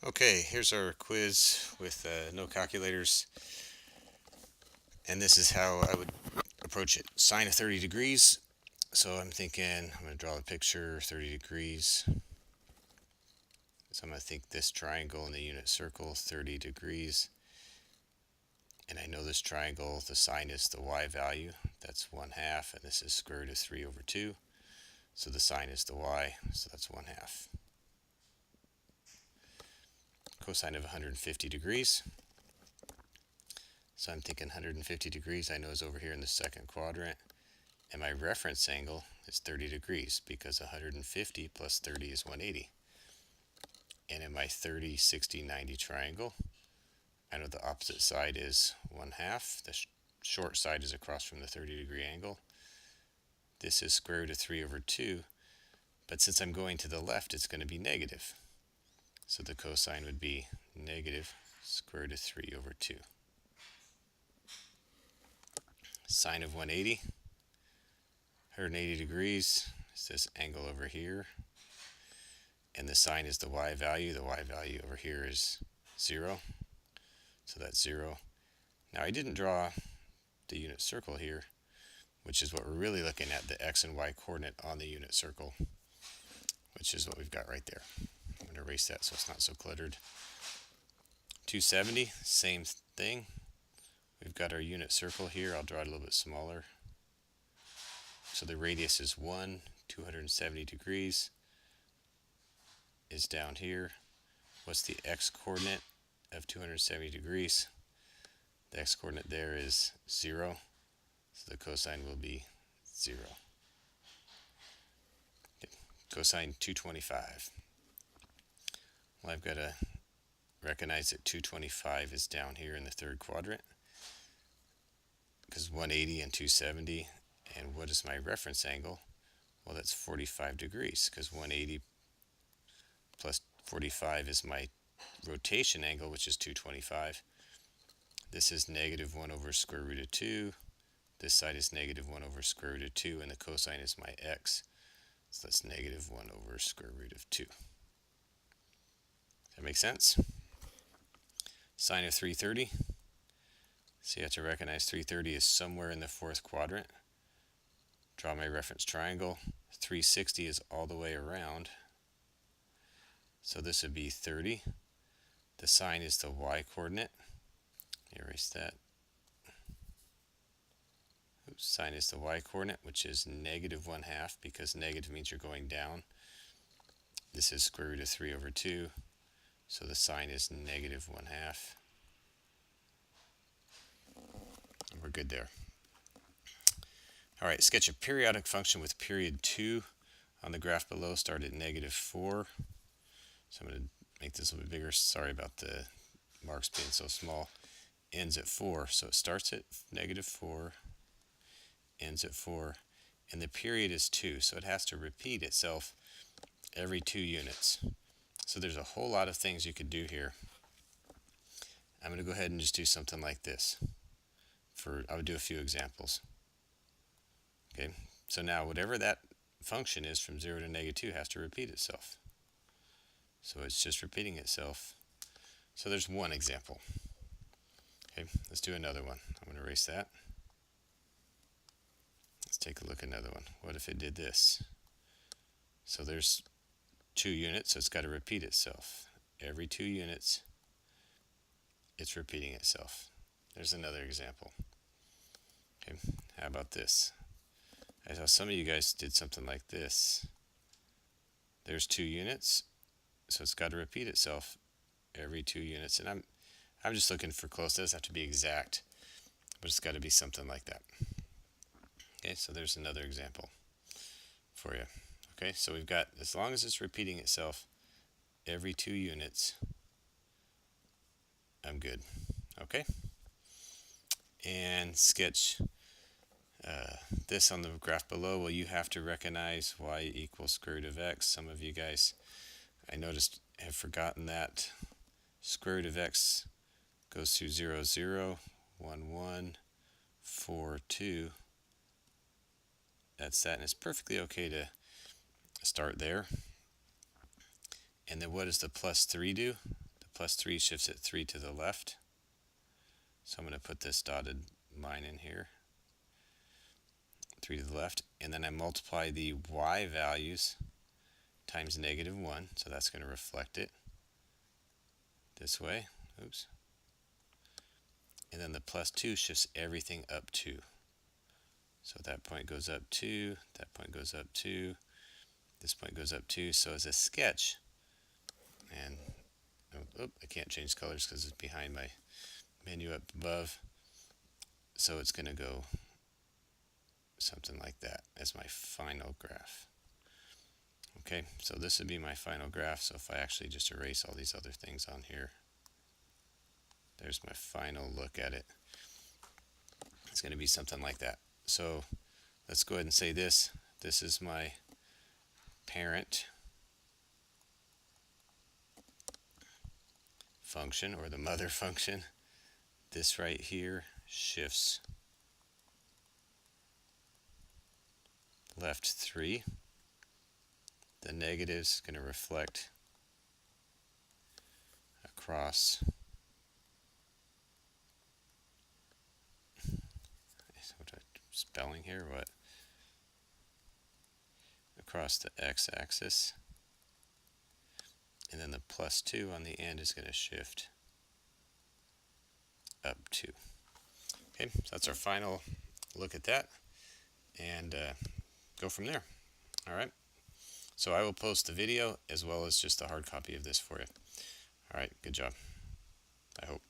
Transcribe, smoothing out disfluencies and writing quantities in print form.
Okay, here's our quiz with no calculators, and this is how I would approach it. Sine of 30 degrees. So I'm thinking I'm going to draw a picture, 30 degrees. So I'm going to think this triangle in the unit circle, 30 degrees. And I know this triangle, the sine is the y value. That's 1/2, and this is square root of 3 over 2. So the sine is the y, so that's 1/2. Cosine of 150 degrees. So I'm thinking 150 degrees I know is over here in the second quadrant. And my reference angle is 30 degrees because 150 plus 30 is 180. And in my 30, 60, 90 triangle, I know the opposite side is 1/2. The short side is across from the 30-degree angle. This is square root of 3 over 2. But since I'm going to the left, it's going to be negative. So the cosine would be negative square root of 3 over 2. Sine of 180. 180 degrees is this angle over here, and the sine is the y value. The y value over here is 0, so that's 0. Now I didn't draw the unit circle here, which is what we're really looking at, the x and y coordinate on the unit circle, which is what we've got right there. I'm going to erase that so it's not so cluttered. 270, same thing. We've got our unit circle here. I'll draw it a little bit smaller. So the radius is 1, 270 degrees is down here. What's the x-coordinate of 270 degrees? The x-coordinate there is 0, so the cosine will be 0. Okay. Cosine 225. Well, I've got to recognize that 225 is down here in the third quadrant, because 180 and 270, and what is my reference angle? Well, that's 45 degrees, because 180 plus 45 is my rotation angle, which is 225. This is negative 1 over square root of 2. This side is negative 1 over square root of 2, and the cosine is my x. So that's negative 1 over square root of 2. Does that make sense? Sine of 330. So you have to recognize 330 is somewhere in the fourth quadrant. Draw my reference triangle. 360 is all the way around. So this would be 30. The sine is the y coordinate. Erase that. Oops, sine is the y coordinate, which is negative 1/2, because negative means you're going down. This is square root of 3 over 2. So the sine is negative 1/2. We're good there. All right, sketch a periodic function with period 2 on the graph below. Start at -4. So I'm going to make this a little bit bigger. Sorry about the marks being so small. Ends at 4. So it starts at -4, ends at 4, and the period is 2. So it has to repeat itself every 2 units. So there's a whole lot of things you could do here. I'm going to go ahead and just do something like this. I would do a few examples. Okay, so now whatever that function is from 0 to -2 has to repeat itself. So it's just repeating itself. So there's one example. Okay, let's do another one. I'm going to erase that. Let's take a look at another one. What if it did this? So there's 2 units, so it's got to repeat itself. Every 2 units, it's repeating itself. There's another example. Okay, how about this? I saw some of you guys did something like this. There's 2 units, so it's got to repeat itself every 2 units. And I'm just looking for close. It doesn't have to be exact, but it's got to be something like that. Okay, so there's another example for you. Okay, so we've got, as long as it's repeating itself every 2 units, I'm good. Okay, and sketch this on the graph below. Well, you have to recognize y equals square root of x. Some of you guys, I noticed, have forgotten that. Square root of x goes through 0, 0, 1, 1, 4, 2. That's that, and it's perfectly okay to start there. And then what does the plus 3 do? plus 3 shifts it 3 to the left. So I'm going to put this dotted line in here, 3 to the left, and then I multiply the y values times -1, so that's going to reflect it this way. Oops. And then the plus 2 shifts everything up 2. So that point goes up 2, that point goes up 2, this point goes up 2. So as a sketch, and I can't change colors because it's behind my menu up above. So it's going to go something like that as my final graph. Okay, so this would be my final graph. So if I actually just erase all these other things on here, there's my final look at it. It's going to be something like that. So let's go ahead and say this. This is my parent function, or the mother function. This right here shifts left 3. The negative is going to reflect across spelling here, what? Across the x-axis. And then the plus 2 on the end is going to shift up 2. Okay, so that's our final look at that, and go from there. All right, so I will post the video as well as just a hard copy of this for you. All right, good job, I hope.